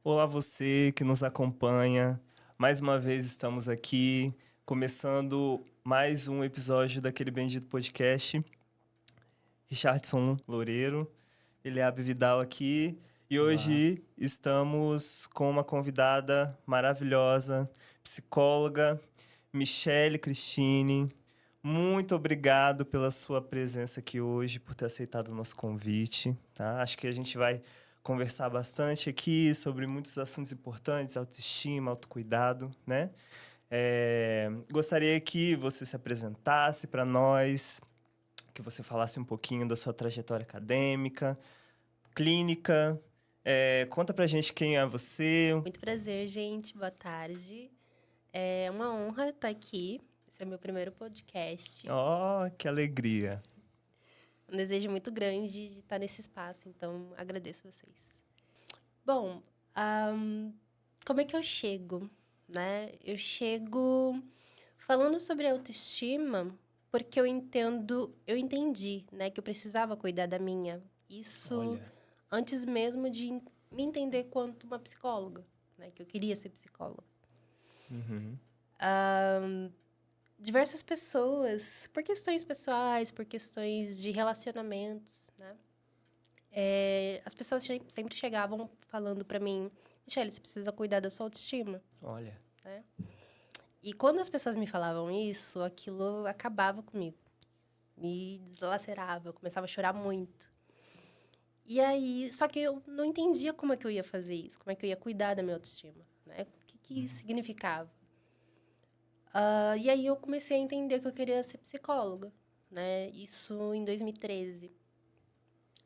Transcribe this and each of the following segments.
Olá, você que nos acompanha. Mais uma vez estamos aqui, começando mais um episódio daquele bendito podcast. Richardson Loureiro, Eliabe Vidal aqui. E Olá. hoje estamos com uma convidada maravilhosa, psicóloga, Michele Cristine. Muito obrigado pela sua presença aqui hoje, por ter aceitado o nosso convite, tá? Acho que a gente vai conversar bastante aqui sobre muitos assuntos importantes, autoestima, autocuidado, né? Gostaria que você se apresentasse para nós, que você falasse um pouquinho da sua trajetória acadêmica, clínica. Conta pra gente quem é você. Muito prazer, gente. Boa tarde. É uma honra estar aqui. Esse é o meu primeiro podcast. Oh, que alegria. Um desejo muito grande de estar nesse espaço, então agradeço vocês. Bom, como é que eu chego, né? Eu chego falando sobre autoestima porque eu entendi, né, que eu precisava cuidar da minha. Isso Olha. antes mesmo de me entender quanto uma psicóloga, né, que eu queria ser psicóloga. Uhum. Diversas pessoas, por questões pessoais, por questões de relacionamentos, né? As pessoas sempre chegavam falando pra mim, Michele, você precisa cuidar da sua autoestima, Olha. né? E quando as pessoas me falavam isso, aquilo acabava comigo. Me deslacerava, eu começava a chorar muito. E aí, só que eu não entendia como é que eu ia fazer isso, como é que eu ia cuidar da minha autoestima, né? O que isso significava. E aí eu comecei a entender que eu queria ser psicóloga, né? Isso em 2013.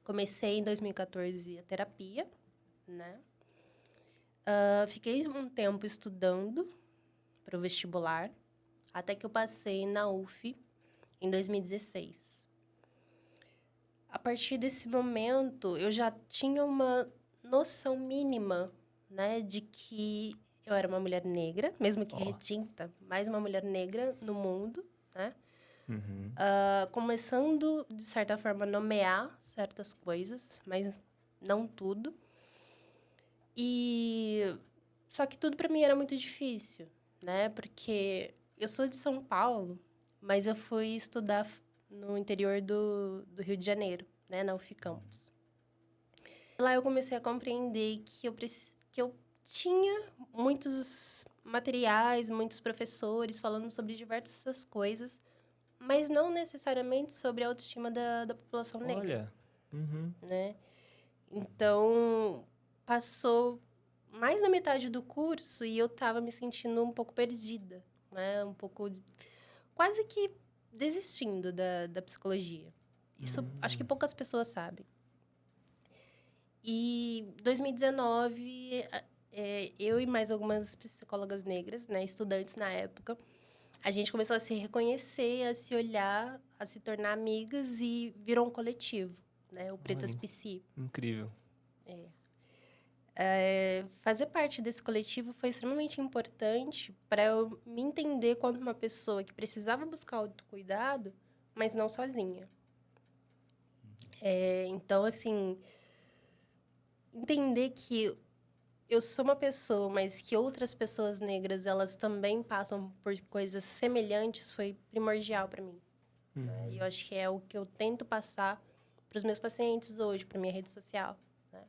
Comecei em 2014 a terapia, né? Fiquei um tempo estudando para o vestibular, até que eu passei na UF em 2016. A partir desse momento, eu já tinha uma noção mínima, né, de que eu era uma mulher negra, mesmo que retinta, mais uma mulher negra no mundo, né? Uhum. Começando, de certa forma, a nomear certas coisas, mas não tudo. Só que tudo para mim era muito difícil, né? Porque eu sou de São Paulo, mas eu fui estudar no interior do Rio de Janeiro, né? Na UF Campus. Lá eu comecei a compreender que eu tinha muitos materiais, muitos professores falando sobre diversas coisas, mas não necessariamente sobre a autoestima da população negra, Olha. Uhum. né? Então, passou mais da metade do curso e eu tava me sentindo um pouco perdida, né? Quase que desistindo da psicologia. Isso acho que poucas pessoas sabem. E 2019, eu e mais algumas psicólogas negras, né, estudantes na época, a gente começou a se reconhecer, a se olhar, a se tornar amigas e virou um coletivo, né, o Pretas Olha, Psi. incrível. Fazer parte desse coletivo foi extremamente importante para eu me entender como uma pessoa que precisava buscar autocuidado, mas não sozinha. Então, assim, entender que eu sou uma pessoa, mas que outras pessoas negras, elas também passam por coisas semelhantes, foi primordial para mim. Né? E eu acho que é o que eu tento passar para os meus pacientes hoje, para minha rede social. Né?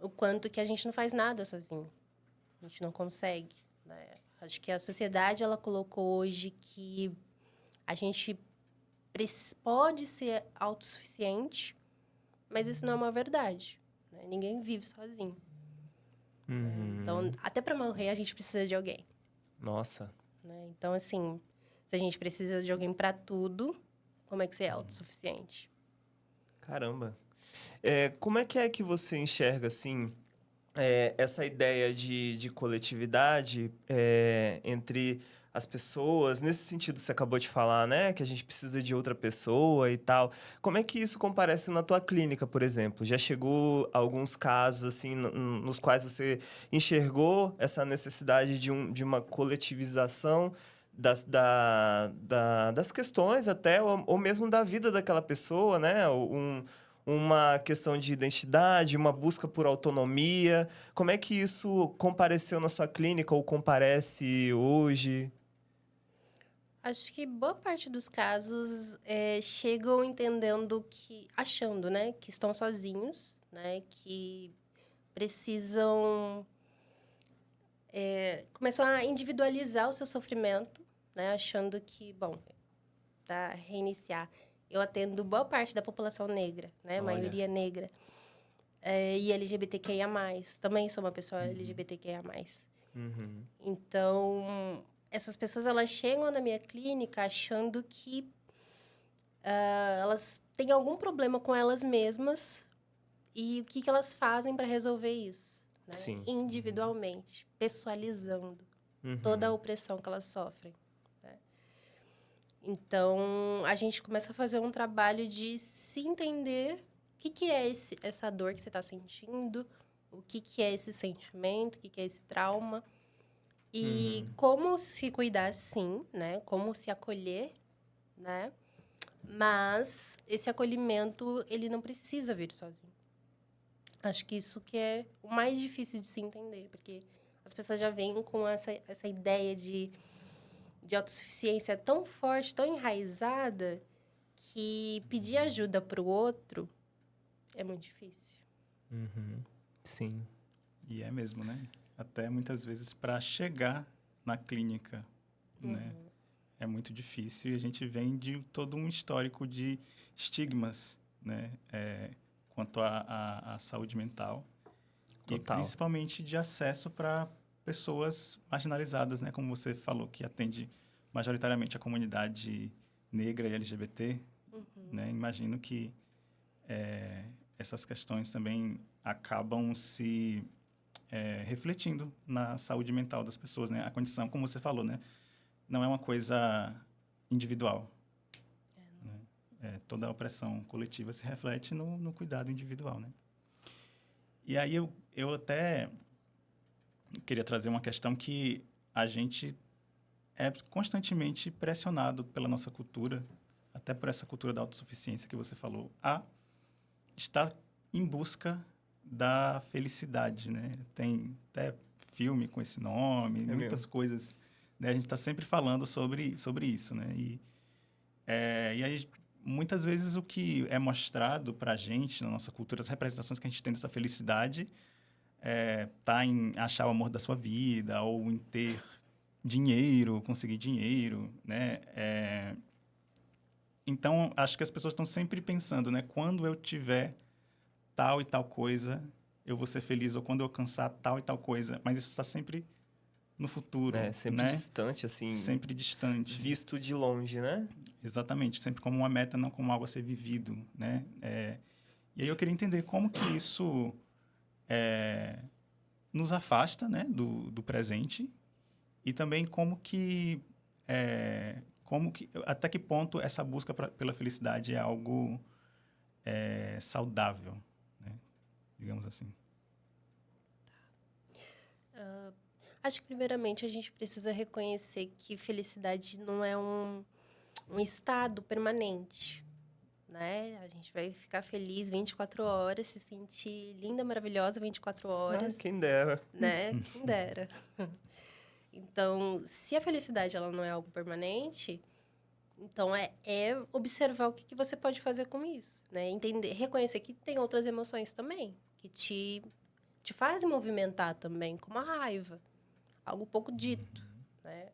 O quanto que a gente não faz nada sozinho. A gente não consegue. Né? Acho que a sociedade, ela colocou hoje que a gente pode ser autossuficiente, mas isso não é uma verdade. Né? Ninguém vive sozinho. Uhum. Então, até para morrer, a gente precisa de alguém. Nossa. Né? Então, assim, se a gente precisa de alguém para tudo, como é que você é autossuficiente? Caramba. Como é que você enxerga, assim, essa ideia de coletividade entre as pessoas? Nesse sentido, você acabou de falar, né? Que a gente precisa de outra pessoa e tal. Como é que isso comparece na tua clínica, por exemplo? Já chegou alguns casos, assim, nos quais você enxergou essa necessidade de uma coletivização das questões até, ou mesmo da vida daquela pessoa, né? uma questão de identidade, uma busca por autonomia. Como é que isso compareceu na sua clínica ou comparece hoje? Acho que boa parte dos casos chegam entendendo que, achando, né, que estão sozinhos, né, que precisam, começam a individualizar o seu sofrimento, né, achando que, bom, para reiniciar, eu atendo boa parte da população negra, né, Olha. maioria negra, e LGBTQIA+. Também sou uma pessoa LGBTQIA+. Uhum. Então, essas pessoas, elas chegam na minha clínica achando que elas têm algum problema com elas mesmas e o que, que elas fazem para resolver isso, né? Sim. Individualmente, pessoalizando Uhum. toda a opressão que elas sofrem. Né? Então, a gente começa a fazer um trabalho de se entender o que, que é essa dor que você está sentindo, o que, que é esse sentimento, o que, que é esse trauma. E como se cuidar, sim, né? Como se acolher, né? Mas esse acolhimento, ele não precisa vir sozinho. Acho que isso que é o mais difícil de se entender, porque as pessoas já vêm com essa ideia de autossuficiência tão forte, tão enraizada, que pedir ajuda para o outro é muito difícil. Uhum. Sim. E é mesmo, né? Até muitas vezes para chegar na clínica, né? É muito difícil e a gente vem de todo um histórico de estigmas, né? Quanto à saúde mental. Total. E principalmente de acesso para pessoas marginalizadas, né? Como você falou, que atende majoritariamente a comunidade negra e LGBT, né? Imagino que essas questões também acabam se refletindo na saúde mental das pessoas, né? A condição, como você falou, né? Não é uma coisa individual. Né? Toda a opressão coletiva se reflete no cuidado individual, né? E aí eu até queria trazer uma questão que a gente é constantemente pressionado pela nossa cultura, até por essa cultura da autossuficiência que você falou, a estar em busca da felicidade, né? Tem até filme com esse nome, muitas mesmo. coisas, né? A gente está sempre falando sobre isso, né? E aí, muitas vezes, o que é mostrado para a gente, na nossa cultura, as representações que a gente tem dessa felicidade, tá em achar o amor da sua vida, ou em ter dinheiro, conseguir dinheiro, né? Então, acho que as pessoas estão sempre pensando, né? Quando eu tiver tal e tal coisa, eu vou ser feliz, ou quando eu alcançar tal e tal coisa. Mas isso está sempre no futuro, Sempre né? distante, assim, Sempre distante. visto de longe, né? Exatamente, sempre como uma meta, não como algo a ser vivido, né? E aí eu queria entender como que isso nos afasta, né, do presente, e também até que ponto essa busca pela felicidade é algo saudável, né? Digamos assim. Acho que, primeiramente, a gente precisa reconhecer que felicidade não é um estado permanente, né? A gente vai ficar feliz 24 horas, se sentir linda, maravilhosa 24 horas, Quem dera. né? Quem dera. Então, se a felicidade ela não é algo permanente, então é observar o que você pode fazer com isso, né? Entender, reconhecer que tem outras emoções também, que te fazem movimentar também, como a raiva. Algo pouco dito, né?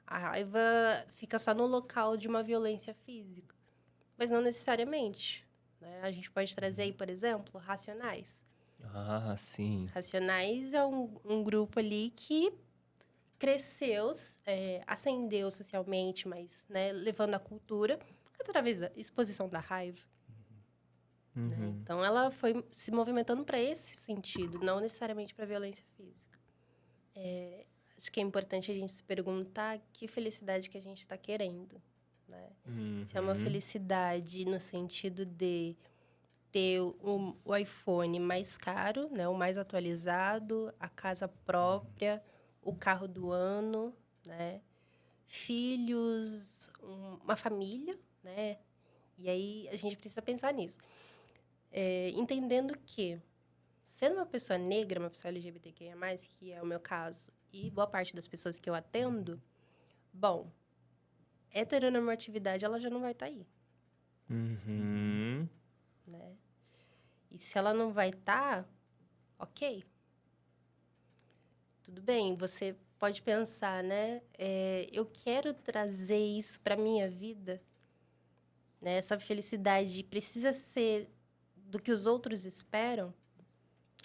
A raiva fica só no local de uma violência física, mas não necessariamente, né? A gente pode trazer aí, por exemplo, Racionais. Sim. Racionais é um grupo ali que cresceu, ascendeu socialmente, mas, né, levando a cultura através da exposição da raiva. Né? Então, ela foi se movimentando para esse sentido, não necessariamente para a violência física. Acho que é importante a gente se perguntar que felicidade que a gente está querendo, né? Se é uma felicidade no sentido de ter o iPhone mais caro, né? O mais atualizado, a casa própria, o carro do ano, né? Filhos, uma família, né? E aí a gente precisa pensar nisso. entendendo que, sendo uma pessoa negra, uma pessoa LGBTQIA+, que é o meu caso, e boa parte das pessoas que eu atendo, bom, heteronormatividade, ela já não vai estar aí, Uhum. né? E se ela não vai estar, ok. Tudo bem, você pode pensar, né? Eu quero trazer isso para minha vida, né? Essa felicidade precisa ser do que os outros esperam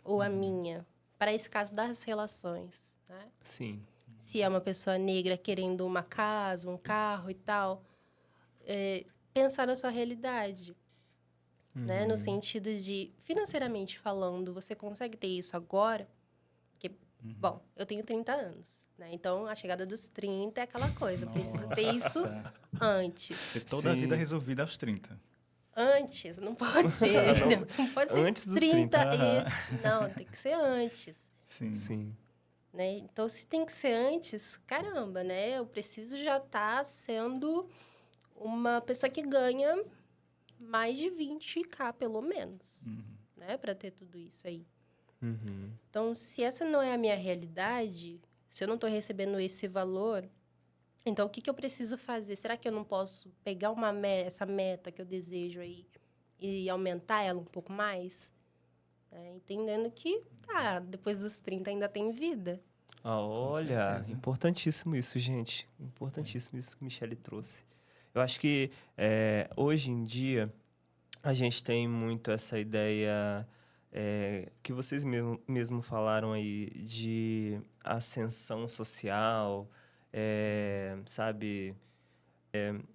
ou a minha? Para esse caso das relações, né? Sim. Se é uma pessoa negra querendo uma casa, um carro e tal, pensar na sua realidade, né? No sentido de, financeiramente falando, você consegue ter isso agora? Porque, bom, eu tenho 30 anos, né? Então, a chegada dos 30 é aquela coisa, eu preciso ter isso Nossa. antes. Ter toda a vida Sim. resolvida aos 30. Antes, não pode ser. Não, Não pode ser antes dos 30 Aham. Não, tem que ser antes. Sim. Sim. Né? Então, se tem que ser antes, caramba, né? Eu preciso já estar sendo uma pessoa que ganha mais de 20K, pelo menos, né? Para ter tudo isso aí. Uhum. Então, se essa não é a minha realidade, se eu não estou recebendo esse valor, então o que eu preciso fazer? Será que eu não posso pegar essa meta que eu desejo aí e aumentar ela um pouco mais? Entendendo que, depois dos 30 ainda tem vida. Olha, certeza. importantíssimo isso, gente. Importantíssimo isso que a Michelle trouxe. Eu acho que hoje em dia a gente tem muito essa ideia que vocês mesmo falaram aí de ascensão social, sabe?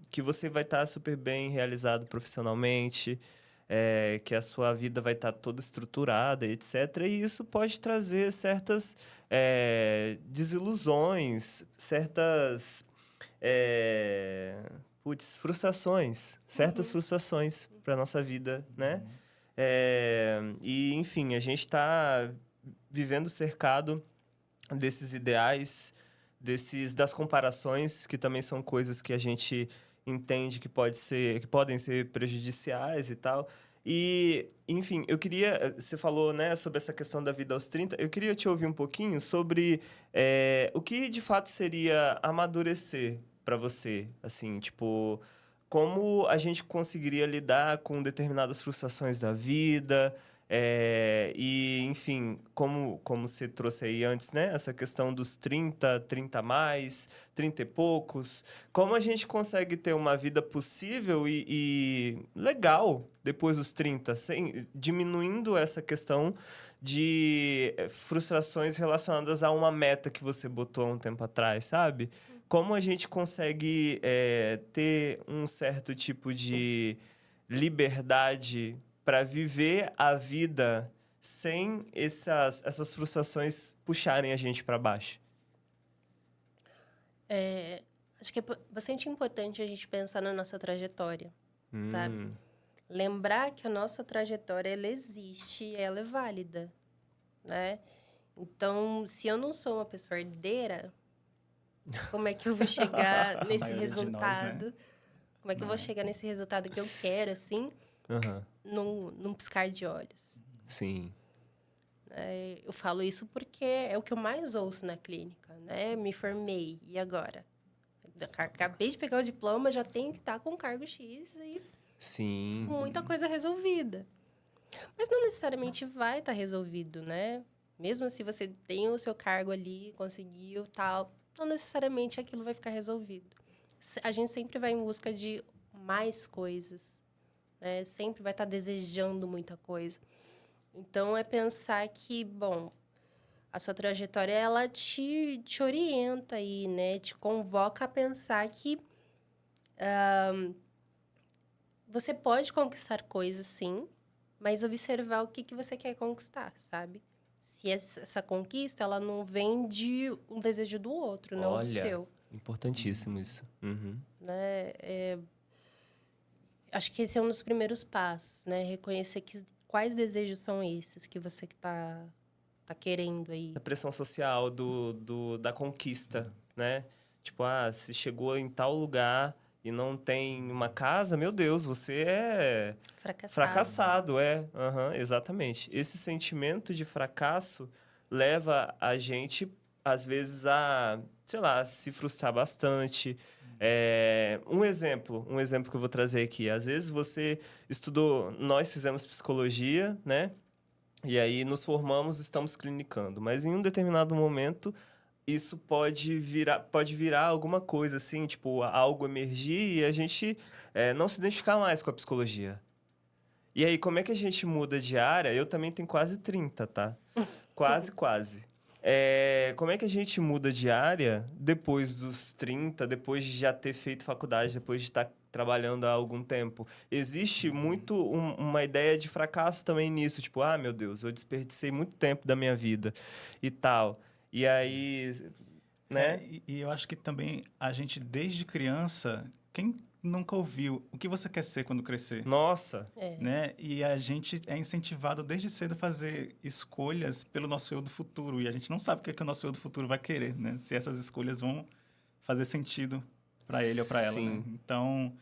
Que você vai estar super bem realizado profissionalmente, que a sua vida vai estar toda estruturada, etc. E isso pode trazer certas desilusões, certas frustrações, certas frustrações para nossa vida, né? E, enfim, a gente está vivendo cercado desses ideais, das comparações, que também são coisas que a gente entende que podem ser prejudiciais e tal. E, enfim, você falou, né, sobre essa questão da vida aos 30, eu queria te ouvir um pouquinho sobre o que de fato seria amadurecer para você, assim, tipo, como a gente conseguiria lidar com determinadas frustrações da vida, e, enfim, como você trouxe aí antes, né? Essa questão dos 30 a mais, 30 e poucos. Como a gente consegue ter uma vida possível e legal depois dos 30, diminuindo essa questão de frustrações relacionadas a uma meta que você botou há um tempo atrás, sabe? Como a gente consegue ter um certo tipo de liberdade para viver a vida sem essas frustrações puxarem a gente para baixo? Acho que é bastante importante a gente pensar na nossa trajetória, sabe? Lembrar que a nossa trajetória, ela existe, ela é válida, né? Então, se eu não sou uma pessoa herdeira, como é que eu vou chegar nesse maioria de nós, né? resultado? Como é que eu vou chegar nesse resultado que eu quero, assim, Aham. num piscar de olhos? Sim. Eu falo isso porque é o que eu mais ouço na clínica, né? Me formei, e agora? Acabei de pegar o diploma, já tenho que estar com cargo X e Sim. com muita coisa resolvida. Mas não necessariamente vai estar resolvido, né? Mesmo se você tem o seu cargo ali, conseguiu, tal, não necessariamente aquilo vai ficar resolvido. A gente sempre vai em busca de mais coisas, né? Sempre vai estar desejando muita coisa. Então, é pensar que, bom, a sua trajetória, ela te orienta aí, né? Te convoca a pensar que você pode conquistar coisas, sim, mas observar o que você quer conquistar, sabe? Se essa conquista, ela não vem de um desejo do outro, não do Olha, seu, importantíssimo isso. Uhum. né? Acho que esse é um dos primeiros passos, né? Reconhecer quais desejos são esses que você tá querendo aí. A pressão social da conquista, né? Tipo, se chegou em tal lugar e não tem uma casa, meu Deus, você é fracassado, é. Aham, exatamente. Esse sentimento de fracasso leva a gente, às vezes, a, sei lá, se frustrar bastante. Um exemplo que eu vou trazer aqui. Às vezes você estudou, nós fizemos psicologia, né? E aí nos formamos, estamos clinicando. Mas em um determinado momento, isso pode virar alguma coisa, assim, tipo, algo emergir e a gente não se identificar mais com a psicologia. E aí, como é que a gente muda de área? Eu também tenho quase 30, tá? Quase, quase. Como é que a gente muda de área depois dos 30, depois de já ter feito faculdade, depois de estar trabalhando há algum tempo? Existe muito uma ideia de fracasso também nisso. Tipo, ah, meu Deus, eu desperdicei muito tempo da minha vida e tal. E aí, né? E eu acho que também a gente, desde criança, quem nunca ouviu o que você quer ser quando crescer? Nossa, Né? E a gente é incentivado desde cedo a fazer escolhas pelo nosso eu do futuro. E a gente não sabe o que, é que o nosso eu do futuro vai querer, né? Se essas escolhas vão fazer sentido para ele ou para ela, né? sim. Então,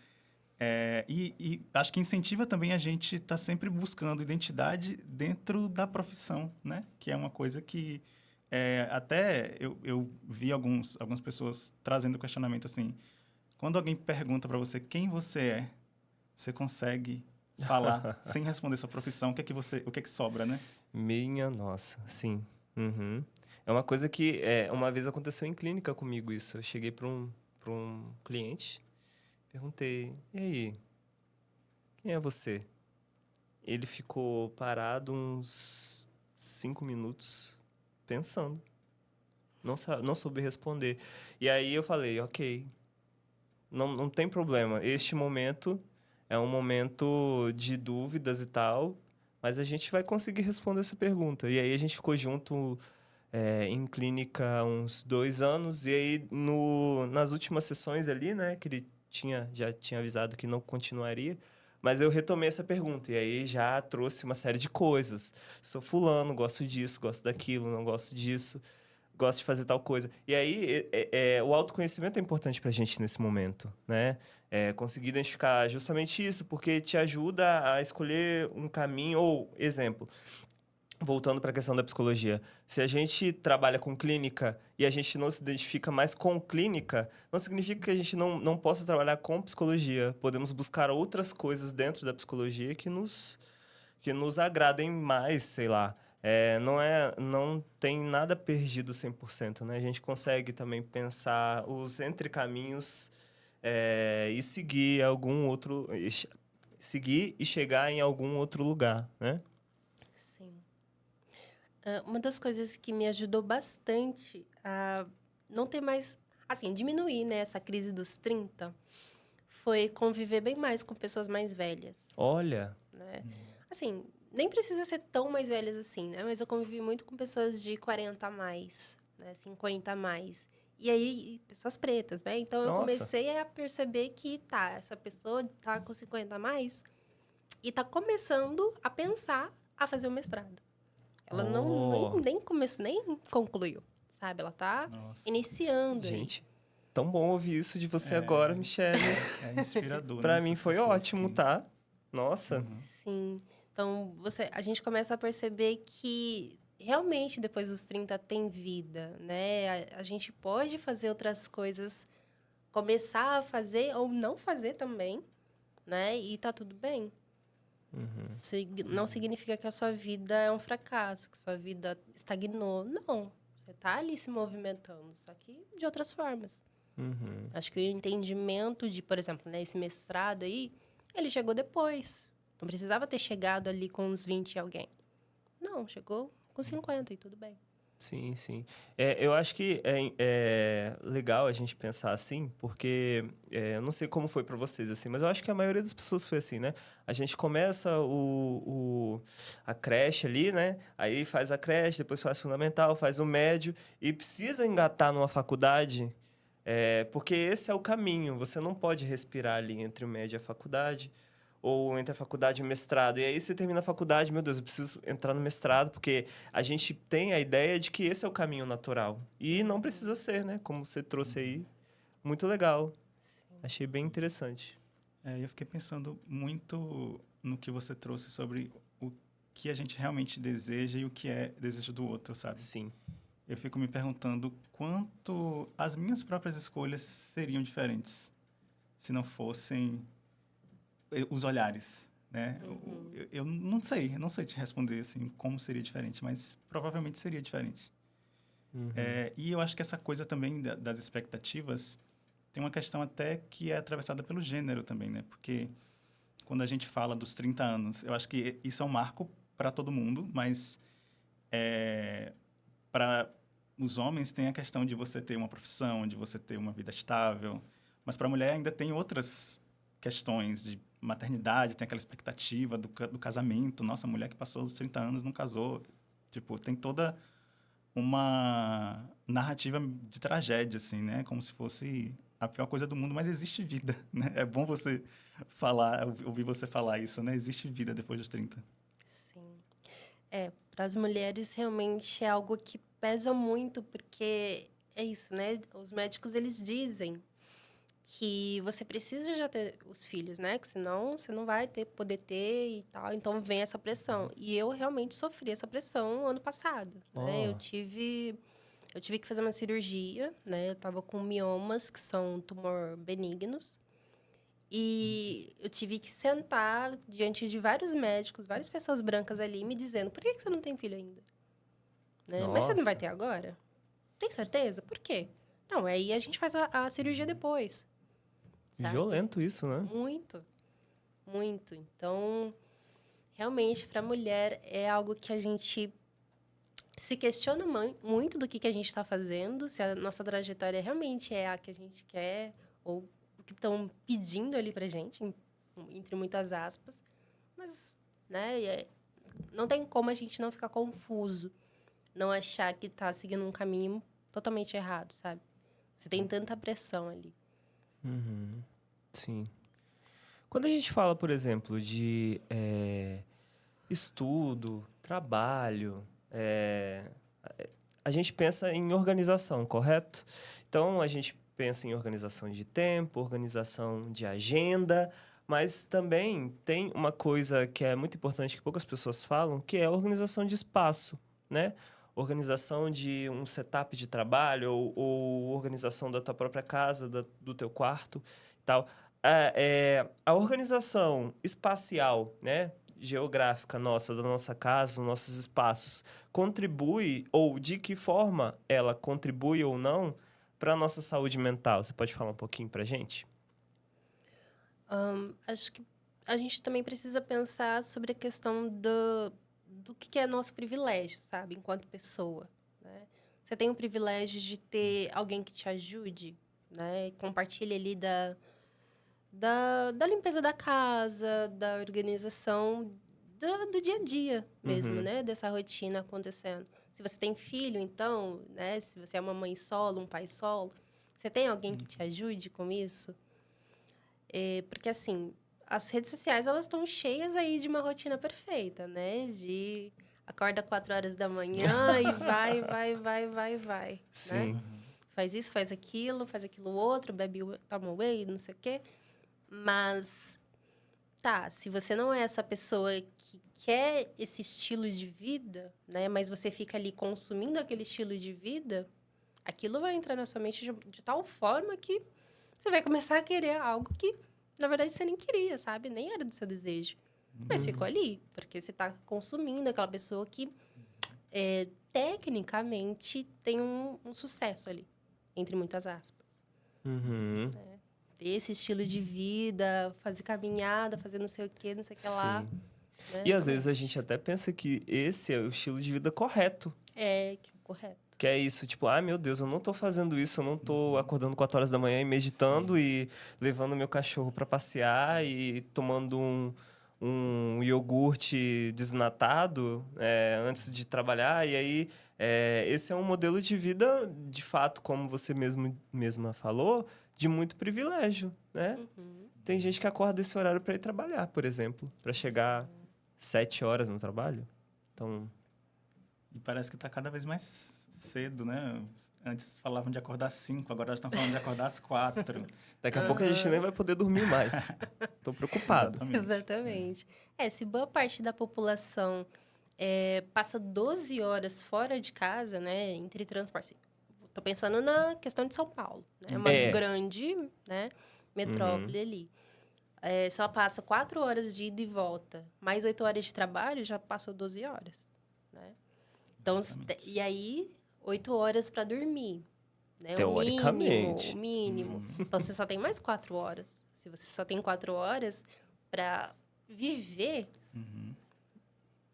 e acho que incentiva também a gente estar sempre buscando identidade dentro da profissão, né? Que é uma coisa que até eu vi algumas pessoas trazendo questionamento assim. Quando alguém pergunta para você quem você é, você consegue falar sem responder sua profissão, o que é que sobra, né? Minha nossa, sim. Uhum. É uma coisa que uma vez aconteceu em clínica comigo isso. Eu cheguei para um cliente, perguntei, e aí, quem é você? Ele ficou parado uns 5 minutos pensando. Não soube responder. E aí eu falei, ok, não tem problema. Este momento é um momento de dúvidas e tal, mas a gente vai conseguir responder essa pergunta. E aí a gente ficou junto em clínica uns 2 anos, e aí nas últimas sessões ali, né, que ele já tinha avisado que não continuaria, mas eu retomei essa pergunta, e aí já trouxe uma série de coisas. Sou fulano, gosto disso, gosto daquilo, não gosto disso, gosto de fazer tal coisa. E aí, o autoconhecimento é importante pra gente nesse momento, né? Conseguir identificar justamente isso, porque te ajuda a escolher um caminho, ou, exemplo, voltando para a questão da psicologia, se a gente trabalha com clínica e a gente não se identifica mais com clínica, não significa que a gente não possa trabalhar com psicologia. Podemos buscar outras coisas dentro da psicologia que nos agradem mais, sei lá. Não tem nada perdido 100%, né? A gente consegue também pensar os entrecaminhos e seguir algum outro... Seguir e chegar em algum outro lugar, né? Sim. Uma das coisas que me ajudou bastante a não ter mais... Assim, diminuir, né, essa crise dos 30 foi conviver bem mais com pessoas mais velhas, Olha... né? Assim, nem precisa ser tão mais velhas assim, né? Mas eu convivi muito com pessoas de 40 a mais, né? 50 a mais. E aí, pessoas pretas, né? Então, eu Nossa. comecei a perceber que, essa pessoa tá com 50 a mais e tá começando a pensar a fazer o mestrado. Ela nem começou, nem concluiu, sabe? Ela tá Nossa. iniciando aí. Gente, tão bom ouvir isso de você agora, Michele. É inspirador, Pra né? mim Essas foi pessoas ótimo, que... tá? Nossa. Sim. Então, a gente começa a perceber que realmente depois dos 30 tem vida, né? A gente pode fazer outras coisas, começar a fazer ou não fazer também, né? E tá tudo bem. Não significa que a sua vida é um fracasso, que sua vida estagnou. Não. Você tá ali se movimentando, só que de outras formas. Uhum. Acho que o entendimento de, por exemplo, né, esse mestrado aí, ele chegou depois. Não precisava ter chegado ali com uns 20 e alguém. Não, chegou com 50 e tudo bem. Sim, sim. Eu acho que é legal a gente pensar assim, porque eu não sei como foi pra vocês, assim, mas eu acho que a maioria das pessoas foi assim, né? A gente começa a creche ali, né? Aí faz a creche, depois faz fundamental, faz o médio e precisa engatar numa faculdade, porque esse é o caminho. Você não pode respirar ali entre o médio e a faculdade, ou entre a faculdade e o mestrado. E aí você termina a faculdade, meu Deus, eu preciso entrar no mestrado, porque a gente tem a ideia de que esse é o caminho natural. E não precisa ser, né? Como você trouxe aí. Muito legal. Achei bem interessante. Eu fiquei pensando muito no que você trouxe sobre o que a gente realmente deseja e o que é desejo do outro, sabe? Sim. Eu fico me perguntando quanto as minhas próprias escolhas seriam diferentes se não fossem os olhares, né? Eu não sei te responder assim como seria diferente, mas provavelmente seria diferente. Uhum. E eu acho que essa coisa também das expectativas tem uma questão até que é atravessada pelo gênero também, né? Porque quando a gente fala dos 30 anos, eu acho que isso é um marco para todo mundo, mas para os homens tem a questão de você ter uma profissão, de você ter uma vida estável, mas para a mulher ainda tem outras questões de maternidade, tem aquela expectativa do casamento. Nossa, a mulher que passou os 30 anos não casou. Tipo, tem toda uma narrativa de tragédia, assim, né? Como se fosse a pior coisa do mundo, mas existe vida, né? É bom você ouvir você falar isso, né? Existe vida depois dos 30. Sim. Para as mulheres realmente é algo que pesa muito, porque é isso, né? Os médicos, eles dizem que você precisa já ter os filhos, né? Que senão você não vai poder ter e tal. Então vem essa pressão. E eu realmente sofri essa pressão ano passado, né? Eu tive que fazer uma cirurgia, né? Eu tava com miomas, que são tumor benignos. E eu tive que sentar diante de vários médicos, várias pessoas brancas ali, me dizendo: por que você não tem filho ainda? Né? Mas você não vai Nossa. ter agora? Tem certeza? Por quê? Não, aí a gente faz a cirurgia depois. Sabe? Violento isso, né? Muito, muito. Então, realmente, para a mulher, é algo que a gente se questiona muito do que a gente está fazendo, se a nossa trajetória realmente é a que a gente quer, ou o que estão pedindo ali pra gente, entre muitas aspas. Mas, né, não tem como a gente não ficar confuso, não achar que está seguindo um caminho totalmente errado, sabe? Você tem tanta pressão ali. Uhum. Sim. Quando a gente fala, por exemplo, de estudo, trabalho, a gente pensa em organização, correto? Então, a gente pensa em organização de tempo, organização de agenda, mas também tem uma coisa que é muito importante que poucas pessoas falam, que é a organização de espaço, né? Organização de um setup de trabalho ou organização da tua própria casa, do teu quarto e tal. A organização espacial, né? Geográfica nossa, da nossa casa, dos nossos espaços, contribui, ou de que forma ela contribui ou não, para a nossa saúde mental? Você pode falar um pouquinho para a gente? Acho que a gente também precisa pensar sobre a questão do que é nosso privilégio, sabe? Enquanto pessoa, né? Você tem o privilégio de ter alguém que te ajude, né? Compartilhe ali da limpeza da casa, da organização do dia a dia mesmo, Uhum. né? Dessa rotina acontecendo. Se você tem filho, então, né? Se você é uma mãe solo, um pai solo, você tem alguém que te ajude com isso? Porque, assim, as redes sociais, elas estão cheias aí de uma rotina perfeita, né? De acorda 4 horas da manhã e vai, né? Sim. Faz isso, faz aquilo outro, bebe, toma whey, não sei o quê. Mas, tá, se você não é essa pessoa que quer esse estilo de vida, né? Mas você fica ali consumindo aquele estilo de vida, aquilo vai entrar na sua mente de tal forma que você vai começar a querer algo que, na verdade, você nem queria, sabe? Nem era do seu desejo. Mas ficou ali, porque você está consumindo aquela pessoa que, tecnicamente, tem um sucesso ali, entre muitas aspas. Uhum. Ter esse estilo de vida, fazer caminhada, fazer não sei o que, não sei o que lá. Sim. Né? E às vezes a gente até pensa que esse é o estilo de vida correto. Que é o correto. Que é isso, tipo, ai meu Deus, eu não tô fazendo isso, eu não tô acordando 4 horas da manhã e meditando e levando meu cachorro para passear e tomando um iogurte desnatado antes de trabalhar. E aí, esse é um modelo de vida, de fato, como você mesma falou, de muito privilégio, né? Tem gente que acorda esse horário para ir trabalhar, por exemplo, para chegar 7 horas no trabalho. Então, E parece que está cada vez mais cedo, né? Antes falavam de acordar às 5, agora estão falando de acordar às 4. Daqui a pouco a gente nem vai poder dormir mais. Tô preocupado. Exatamente. Exatamente. Se boa parte da população passa 12 horas fora de casa, né, entre transportes. Tô pensando na questão de São Paulo, né? Uma grande, né, metrópole ali. Se ela passa 4 horas de ida e volta, mais 8 horas de trabalho, já passou 12 horas, né? Então, Exatamente. e aí, 8 horas para dormir, né? Teoricamente. O mínimo. Então, você só tem mais 4 horas. Se você só tem 4 horas para viver,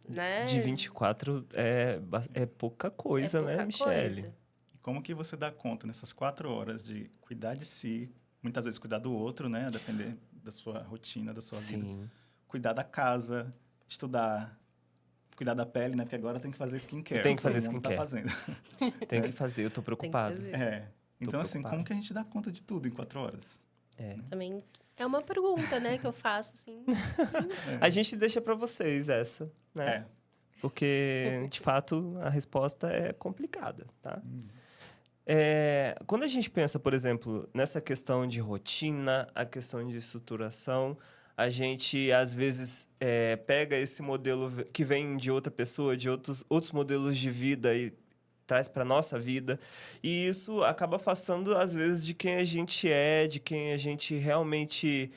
né? De 24 é pouca coisa, pouca né, Michele? coisa. E como que você dá conta nessas 4 horas de cuidar de si, muitas vezes cuidar do outro, né? A depender da sua rotina, da sua vida. Sim. Cuidar da casa, estudar, cuidar da pele, né? Porque agora tem que fazer skincare. Tem que fazer Todo mundo skincare. tá fazendo. Tem que fazer, eu tô preocupado. fazer. Então, assim, preocupado. como que a gente dá conta de tudo em 4 horas? Também é uma pergunta, né, que eu faço, assim. A gente deixa pra vocês essa, né? Porque, de fato, a resposta é complicada, tá? Quando a gente pensa, por exemplo, nessa questão de rotina, a questão de estruturação, a gente, às vezes, pega esse modelo que vem de outra pessoa, de outros modelos de vida e traz para nossa vida. E isso acaba afastando, às vezes, de quem a gente é, de quem a gente realmente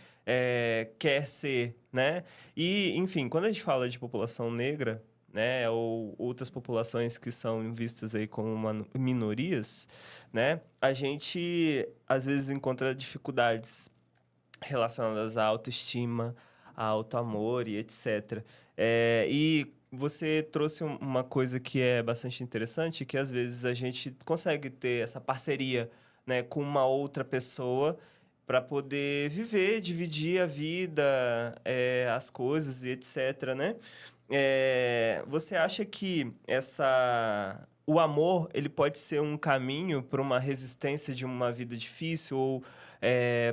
quer ser, né? E, enfim, quando a gente fala de população negra, né, ou outras populações que são vistas aí como minorias, né, a gente às vezes encontra dificuldades relacionadas à autoestima, a auto-amor e etc. E você trouxe uma coisa que é bastante interessante, que às vezes a gente consegue ter essa parceria, né, com uma outra pessoa para poder viver, dividir a vida, as coisas e etc, né? Você acha que o amor ele pode ser um caminho para uma resistência de uma vida difícil ou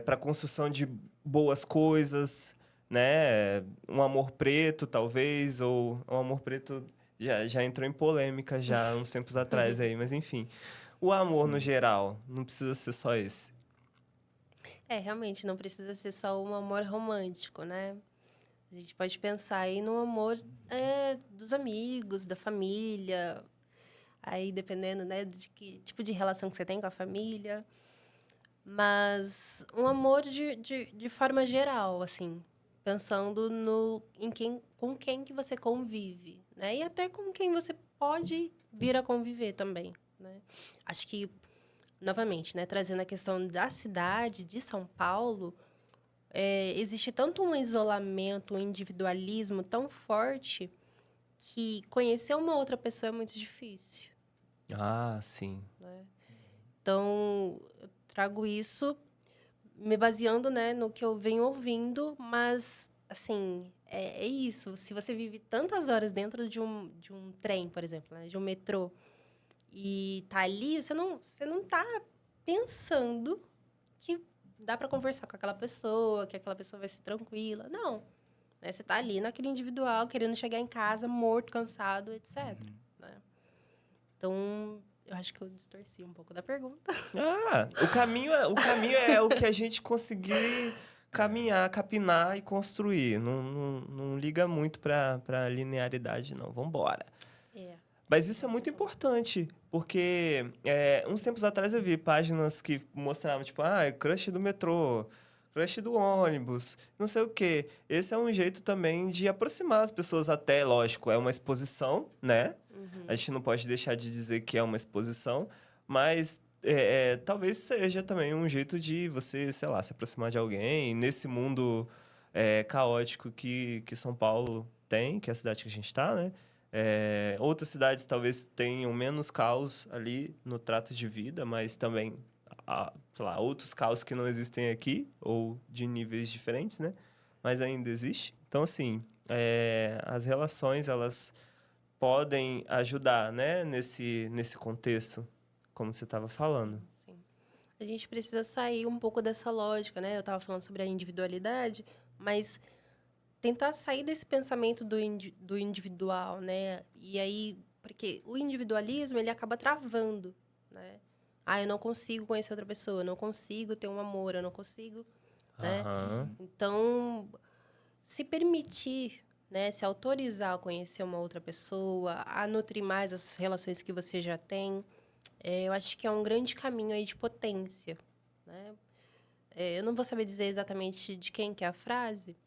para a construção de boas coisas, né? Um amor preto, talvez, ou um amor preto já entrou em polêmica já uns tempos atrás aí, mas enfim. O amor no geral, não precisa ser só esse. Realmente, não precisa ser só um amor romântico, né? A gente pode pensar aí no amor dos amigos, da família, aí dependendo, né, de que tipo de relação que você tem com a família. Mas um amor de forma geral, assim, pensando com quem que você convive, né? E até com quem você pode vir a conviver também, né? Acho que, novamente, né, trazendo a questão da cidade, de São Paulo, existe tanto um isolamento, um individualismo tão forte que conhecer uma outra pessoa é muito difícil. Ah, sim. Né? Então, eu trago isso me baseando, né, no que eu venho ouvindo, mas, assim, é isso. Se você vive tantas horas dentro de um trem, por exemplo, né, de um metrô, e tá ali, você não tá pensando que dá para conversar com aquela pessoa, que aquela pessoa vai ser tranquila. Não. Né? Você tá ali naquele individual, querendo chegar em casa, morto, cansado, etc. Né? Então, eu acho que eu distorci um pouco da pergunta. O caminho é o que a gente conseguir caminhar, capinar e construir. Não liga muito pra linearidade, não. Vambora. Mas isso é muito importante, porque uns tempos atrás eu vi páginas que mostravam, tipo, crush do metrô, crush do ônibus, não sei o quê. Esse é um jeito também de aproximar as pessoas até, lógico, é uma exposição, né? A gente não pode deixar de dizer que é uma exposição, mas talvez seja também um jeito de você, sei lá, se aproximar de alguém nesse mundo caótico que São Paulo tem, que é a cidade que a gente está, né? Outras cidades talvez tenham menos caos ali no trato de vida, mas também sei lá, outros caos que não existem aqui, ou de níveis diferentes, né? Mas ainda existe. Então, assim, as relações, elas podem ajudar, né? Nesse contexto, como você estava falando. Sim. A gente precisa sair um pouco dessa lógica, né? Eu estava falando sobre a individualidade, mas tentar sair desse pensamento do individual, né? E aí, porque o individualismo, ele acaba travando, né? Ah, eu não consigo conhecer outra pessoa, eu não consigo ter um amor, eu não consigo, né? Aham. Então, se permitir, né, se autorizar a conhecer uma outra pessoa, a nutrir mais as relações que você já tem, eu acho que é um grande caminho aí de potência, né? Eu não vou saber dizer exatamente de quem que é a frase,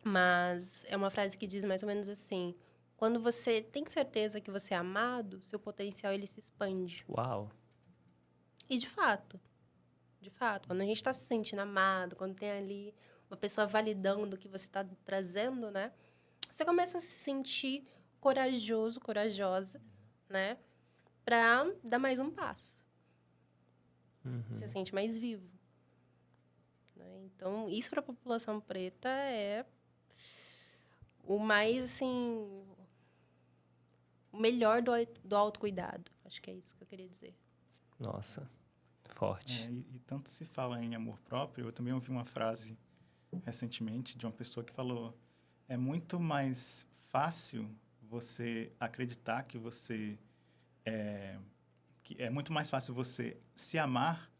mas é uma frase que diz mais ou menos assim: quando você tem certeza que você é amado, seu potencial ele se expande. Uau. E de fato, quando a gente está se sentindo amado, quando tem ali uma pessoa validando o que você está trazendo, né? Você começa a se sentir corajoso, corajosa, né? Para dar mais um passo. Você se sente mais vivo. Né? Então, isso para a população preta é o mais, assim, o melhor do autocuidado. Acho que é isso que eu queria dizer. Nossa, forte. E tanto se fala em amor próprio, eu também ouvi uma frase recentemente de uma pessoa que falou: é muito mais fácil você acreditar que é muito mais fácil você se amar,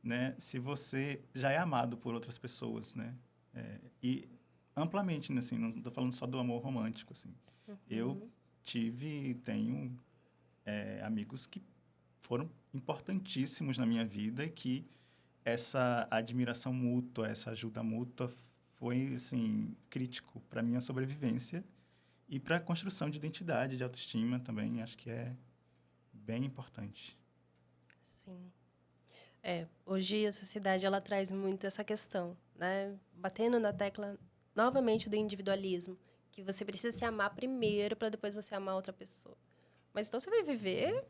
né, se você já é amado por outras pessoas, né? E amplamente, né, assim, não estou falando só do amor romântico, assim. Eu tenho amigos que foram importantíssimos na minha vida e que essa admiração mútua, essa ajuda mútua foi, assim, crítico para minha sobrevivência e para a construção de identidade, de autoestima também. Acho que é bem importante. Sim. Hoje a sociedade ela traz muito essa questão, né? Batendo na tecla novamente do individualismo, que você precisa se amar primeiro para depois você amar outra pessoa. Mas então você vai viver,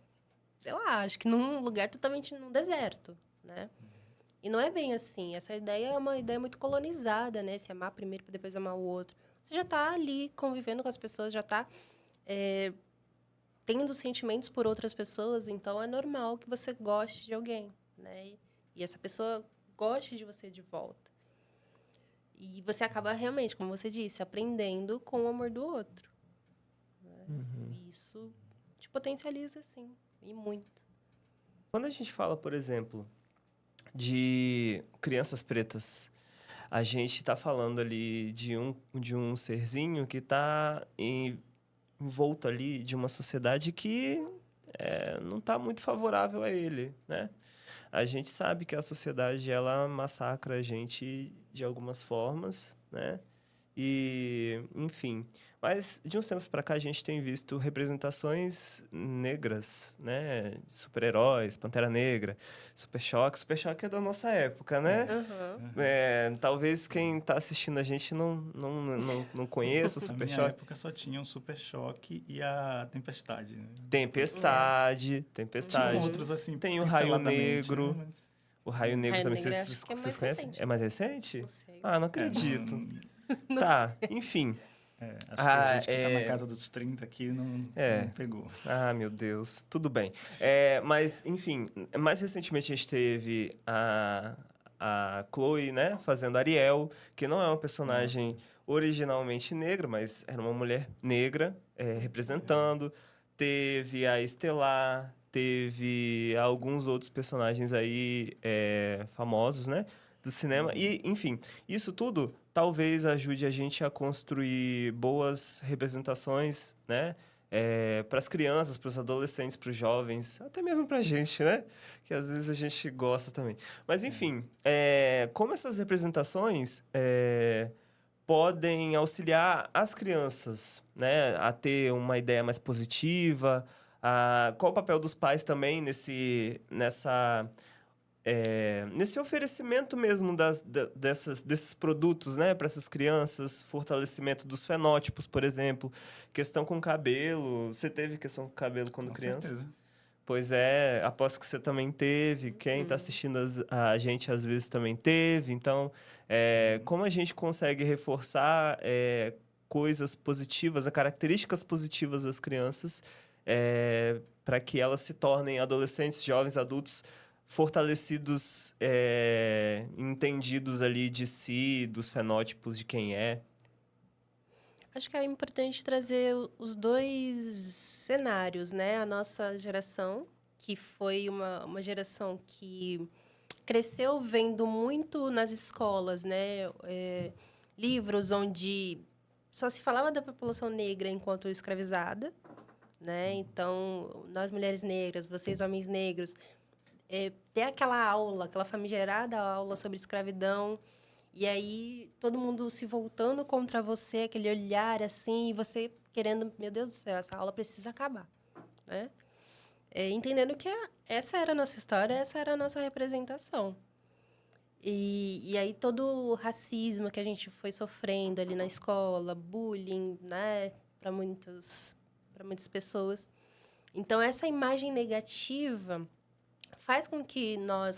sei lá, acho que num lugar totalmente num deserto, né? E não é bem assim. Essa ideia é uma ideia muito colonizada, né? Se amar primeiro para depois amar o outro. Você já está ali convivendo com as pessoas, já está tendo sentimentos por outras pessoas, então é normal que você goste de alguém, né? E essa pessoa goste de você de volta. E você acaba realmente, como você disse, aprendendo com o amor do outro. Né? E isso te potencializa, sim, e muito. Quando a gente fala, por exemplo, de crianças pretas, a gente está falando ali de um serzinho que está envolto ali de uma sociedade que não está muito favorável a ele, né? A gente sabe que a sociedade, ela massacra a gente de algumas formas, né? E, enfim. Mas, de uns tempos para cá, a gente tem visto representações negras, né? Super-heróis, Pantera Negra, Super Choque. Super Choque é da nossa época, né? Talvez quem está assistindo a gente não conheça o Na Super minha Choque. época só tinha o Super Choque e a Tempestade, né? Tinham Tempestade. outros, assim, Tem o Raio pinceladamente, né? Negro. Mas, O Raio Negro Raio também, Negro acho que é vocês mais conhecem? recente. É mais recente? Não sei. Ah, não não, acredito. Não Tá, sei. enfim. acho que a Ah, gente que está na casa dos 30 aqui não pegou. Ah, meu Deus. Tudo bem. Mas, enfim, mais recentemente a gente teve a Chloe, né? Fazendo Ariel, que não é uma personagem originalmente negra, mas era uma mulher negra representando. Teve a Estelar, teve alguns outros personagens aí famosos, né? Do cinema. E, enfim, isso tudo talvez ajude a gente a construir boas representações, né? Para as crianças, para os adolescentes, para os jovens, até mesmo para a gente, né? Que às vezes a gente gosta também. Mas, enfim, como essas representações podem auxiliar as crianças, né? A ter uma ideia mais positiva? Qual o papel dos pais também nesse oferecimento mesmo desses produtos, né, para essas crianças, fortalecimento dos fenótipos, por exemplo, questão com cabelo. Você teve questão com cabelo quando Com criança? certeza. Pois aposto que você também teve. Quem está assistindo a gente às vezes também teve. Então, como a gente consegue reforçar coisas positivas, características positivas das crianças, para que elas se tornem adolescentes, jovens, adultos fortalecidos, entendidos ali de si, dos fenótipos de quem é. Acho que é importante trazer os dois cenários, né? A nossa geração, que foi uma geração que cresceu vendo muito nas escolas, né? Livros onde só se falava da população negra enquanto escravizada, né? Então, nós mulheres negras, vocês homens negros, ter aquela aula, aquela famigerada aula sobre escravidão, e aí todo mundo se voltando contra você, aquele olhar assim, e você querendo, meu Deus do céu, essa aula precisa acabar, né? Entendendo que essa era a nossa história, essa era a nossa representação. E aí todo o racismo que a gente foi sofrendo ali na escola, bullying, né, para muitas pessoas. Então, essa imagem negativa faz com que nós,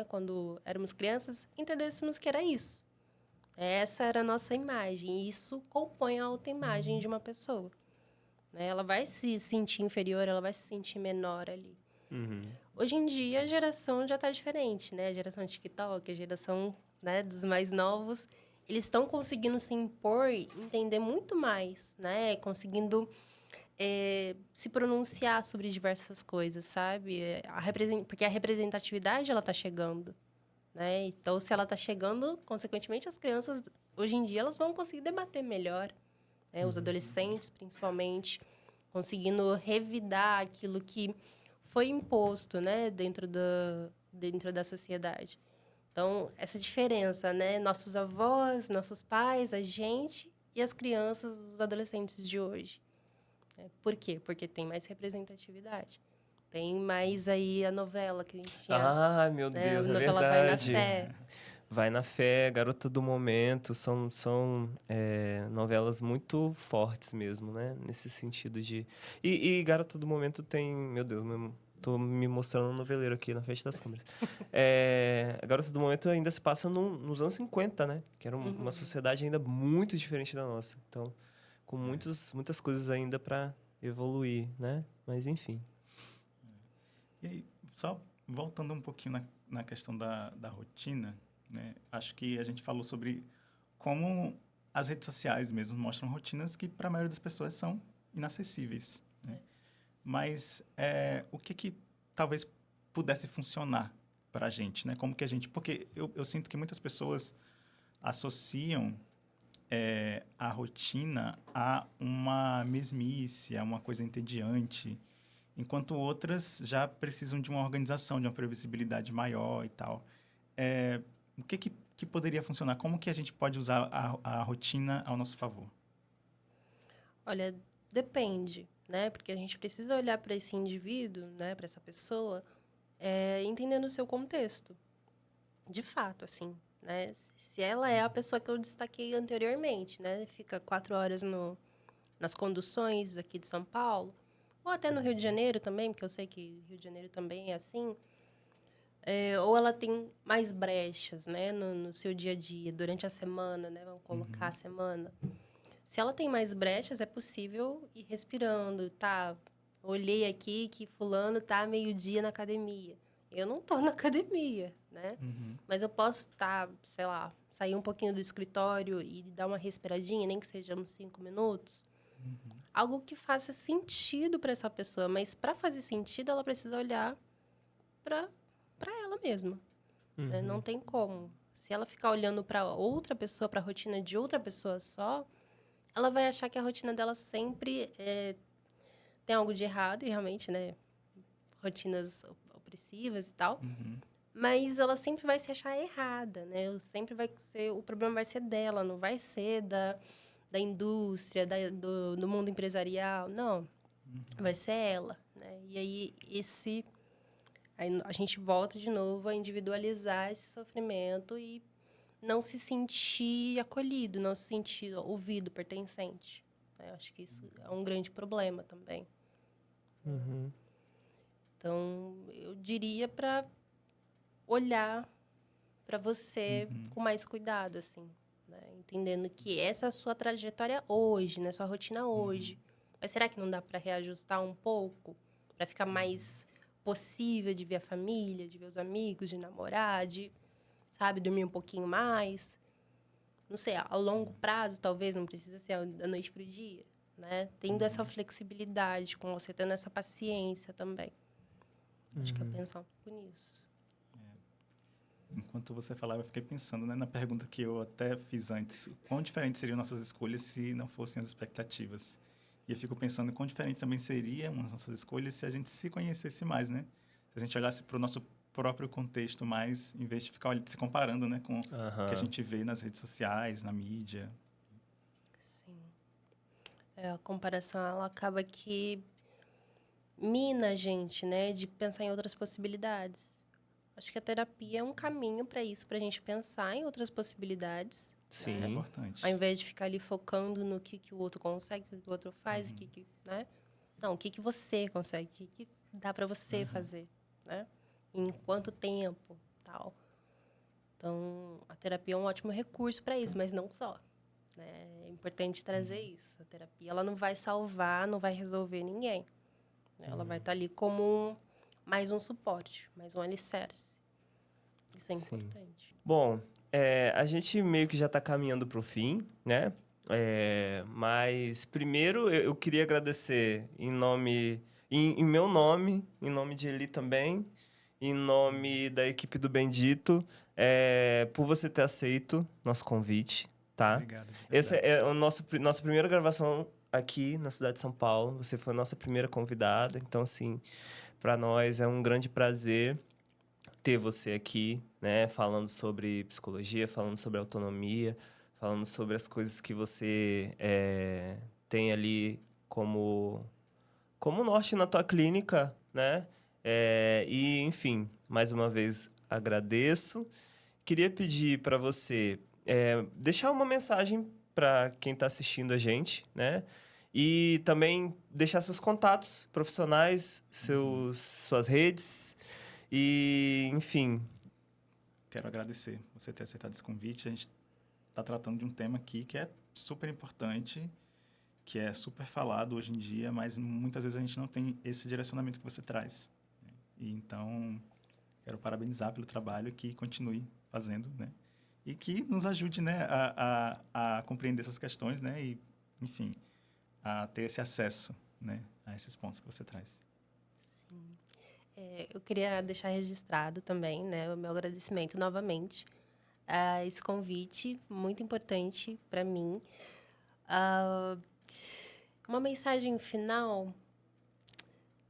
quando éramos crianças, entendêssemos que era isso. Essa era a nossa imagem, e isso compõe a autoimagem de uma pessoa, né? Ela vai se sentir inferior, ela vai se sentir menor ali. Hoje em dia, a geração já está diferente, né? A geração TikTok, a geração, né, dos mais novos, eles estão conseguindo se impor e entender muito mais, né? Conseguindo se pronunciar sobre diversas coisas, sabe? Porque a representatividade, ela está chegando, né? Então, se ela está chegando, consequentemente, as crianças, hoje em dia, elas vão conseguir debater melhor, né? Os adolescentes, principalmente, conseguindo revidar aquilo que foi imposto, né, dentro da sociedade. Então, essa diferença, né, nossos avós, nossos pais, a gente e as crianças, os adolescentes de hoje. Por quê? Porque tem mais representatividade. Tem mais aí a novela que a gente tinha. Ah, meu né? Deus, A é novela Vai na verdade. Fé. Vai na Fé, Garota do Momento, são novelas muito fortes mesmo, né? Nesse sentido de... E Garota do Momento tem... Meu Deus, tô me mostrando um noveleiro aqui na frente das câmeras. A Garota do Momento ainda se passa nos anos 50, né? Que era uma sociedade ainda muito diferente da nossa. Então, com muitas coisas ainda para evoluir, né? Mas, enfim. E aí, só voltando um pouquinho na questão da rotina, né? Acho que a gente falou sobre como as redes sociais mesmo mostram rotinas que, para a maioria das pessoas, são inacessíveis, né? Mas o que talvez pudesse funcionar para a gente, né? Como que a gente... Porque eu sinto que muitas pessoas associam a rotina a uma mesmice, a uma coisa entediante, enquanto outras já precisam de uma organização, de uma previsibilidade maior e tal. O que poderia funcionar? Como que a gente pode usar a rotina ao nosso favor? Olha, depende, né? Porque a gente precisa olhar para esse indivíduo, né? Para essa pessoa, entendendo o seu contexto. De fato, assim, né? Se ela é a pessoa que eu destaquei anteriormente, né? Fica 4 horas nas conduções aqui de São Paulo, ou até no Rio de Janeiro também, porque eu sei que Rio de Janeiro também é assim. Ou ela tem mais brechas, né? No seu dia a dia, durante a semana, né? Vamos colocar a semana. Se ela tem mais brechas, é possível ir respirando, tá? Olhei aqui que fulano tá meio-dia na academia. Eu não tô na academia, né? Mas eu posso sei lá, sair um pouquinho do escritório e dar uma respiradinha, nem que seja uns 5 minutos. Algo que faça sentido para essa pessoa. Mas para fazer sentido, ela precisa olhar para ela mesma. Né? Não tem como. Se ela ficar olhando para outra pessoa, para a rotina de outra pessoa só, ela vai achar que a rotina dela sempre tem algo de errado, e realmente, né? Rotinas opressivas e tal. Mas ela sempre vai se achar errada, né? O problema vai ser dela, não vai ser da indústria, do mundo empresarial. Não, vai ser ela, né? E aí, aí a gente volta de novo a individualizar esse sofrimento e não se sentir acolhido, não se sentir ouvido, pertencente. Eu acho que isso é um grande problema também. Então, eu diria para olhar para você com mais cuidado, assim, né? Entendendo que essa é a sua trajetória hoje, né? Sua rotina hoje. Mas será que não dá para reajustar um pouco? Para ficar mais possível de ver a família, de ver os amigos, de namorar, sabe, dormir um pouquinho mais? Não sei, a longo prazo, talvez, não precisa ser da noite para o dia, né? Tendo essa flexibilidade com você, tendo essa paciência também. Acho que eu penso um pouco nisso. Enquanto você falava, eu fiquei pensando, né, na pergunta que eu até fiz antes. Quão diferentes seriam nossas escolhas se não fossem as expectativas? E eu fico pensando quão diferente também seriam as nossas escolhas se a gente se conhecesse mais, né? Se a gente olhasse para o nosso próprio contexto mais, em vez de ficar se comparando, né, com o que a gente vê nas redes sociais, na mídia. Sim. A comparação, ela acaba que mina a gente, né, de pensar em outras possibilidades. Acho que a terapia é um caminho para isso, para a gente pensar em outras possibilidades. Sim. É importante. Ao invés de ficar ali focando no que o outro consegue, o que o outro faz, né? Não, o que você consegue, o que dá para você fazer, né? Em quanto tempo, tal. Então, a terapia é um ótimo recurso para isso, mas não só. Né? É importante trazer isso. A terapia, ela não vai salvar, não vai resolver ninguém. Ela vai estar ali como mais um suporte, mais um alicerce. Isso é importante. Bom, a gente meio que já está caminhando para o fim, né? Mas primeiro eu queria agradecer em meu nome, em nome de Eli também, em nome da equipe do Bendito, por você ter aceito nosso convite, tá? Obrigado. Essa é a nossa primeira gravação aqui na cidade de São Paulo. Você foi a nossa primeira convidada, então assim, para nós é um grande prazer ter você aqui, né, falando sobre psicologia, falando sobre autonomia, falando sobre as coisas que você tem ali como norte na tua clínica, né? E, enfim, mais uma vez agradeço. Queria pedir para você deixar uma mensagem para quem está assistindo a gente, né? E também deixar seus contatos profissionais, suas redes e, enfim. Quero agradecer você ter aceitado esse convite. A gente está tratando de um tema aqui que é super importante, que é super falado hoje em dia, mas muitas vezes a gente não tem esse direcionamento que você traz. Né? E então, quero parabenizar pelo trabalho, que continue fazendo, né? E que nos ajude, né, a compreender essas questões, né? E, enfim, a ter esse acesso, né, a esses pontos que você traz. Sim. Eu queria deixar registrado também, né, o meu agradecimento novamente a esse convite muito importante para mim. Uma mensagem final.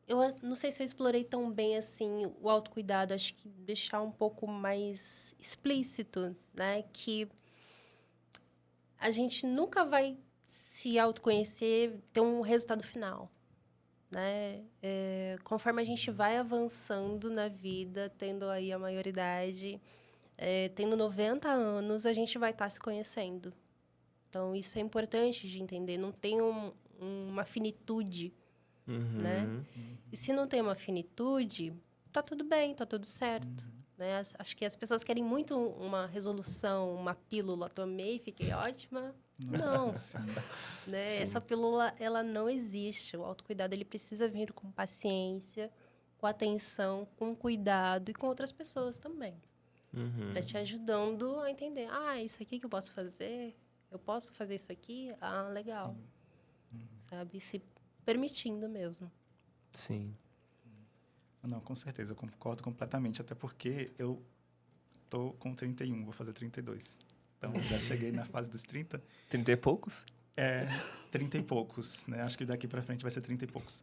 Eu não sei se eu explorei tão bem assim o autocuidado. Acho que deixar um pouco mais explícito, né, que a gente nunca vai se autoconhecer, ter um resultado final. Né? Conforme a gente vai avançando na vida, tendo aí a maioridade, tendo 90 anos, a gente vai estar se conhecendo. Então, isso é importante de entender. Não tem uma finitude, né? E se não tem uma finitude, tá tudo bem, tá tudo certo. Né? Acho que as pessoas querem muito uma resolução, uma pílula. Tomei, fiquei ótima. Não. Né? Essa pílula, ela não existe. O autocuidado, ele precisa vir com paciência, com atenção, com cuidado e com outras pessoas também. Para te ajudando a entender. Isso aqui que eu posso fazer? Eu posso fazer isso aqui? Legal. Sabe? Se permitindo mesmo. Sim. Não, com certeza, eu concordo completamente, até porque eu tô com 31, vou fazer 32. Então, já cheguei na fase dos 30. 30 e poucos? 30 e poucos, né? Acho que daqui para frente vai ser 30 e poucos.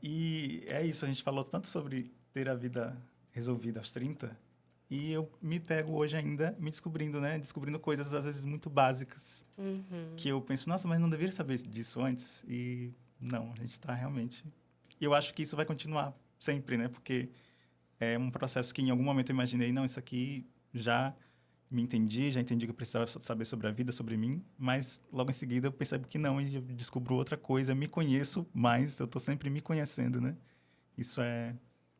E é isso, a gente falou tanto sobre ter a vida resolvida aos 30, e eu me pego hoje ainda me descobrindo, né? Descobrindo coisas, às vezes, muito básicas, que eu penso, nossa, mas não deveria saber disso antes? E não, a gente está realmente... E eu acho que isso vai continuar sempre, né? Porque é um processo que em algum momento eu imaginei, não, isso aqui já me entendi, já entendi que eu precisava saber sobre a vida, sobre mim, mas logo em seguida eu percebo que não, e eu descubro outra coisa, me conheço mais, eu estou sempre me conhecendo, né? Isso é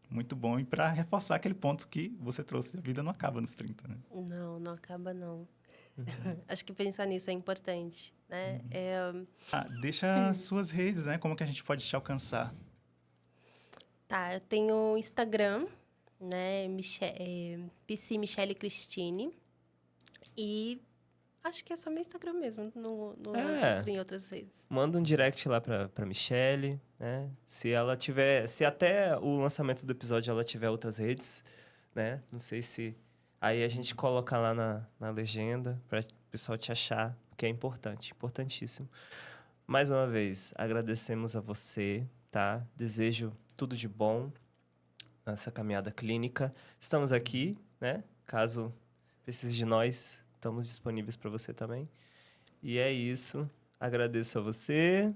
muito bom, e para reforçar aquele ponto que você trouxe, a vida não acaba nos 30, né? Não acaba não. Acho que pensar nisso é importante, né? Deixa suas redes, né? Como que a gente pode te alcançar? Tá, eu tenho o Instagram, né? PC Michele Cristine. E acho que é só meu Instagram mesmo, não entro em outras redes. Manda um direct lá pra Michele, né? Se até o lançamento do episódio ela tiver outras redes, né? Não sei se aí a gente coloca lá na legenda para o pessoal te achar, porque é importante, importantíssimo. Mais uma vez, agradecemos a você, tá? Desejo tudo de bom nessa caminhada clínica. Estamos aqui, né? Caso precise de nós, estamos disponíveis para você também. E é isso. Agradeço a você.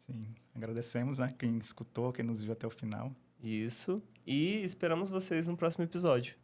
Sim, agradecemos, né? Quem escutou, quem nos viu até o final. Isso. E esperamos vocês no próximo episódio.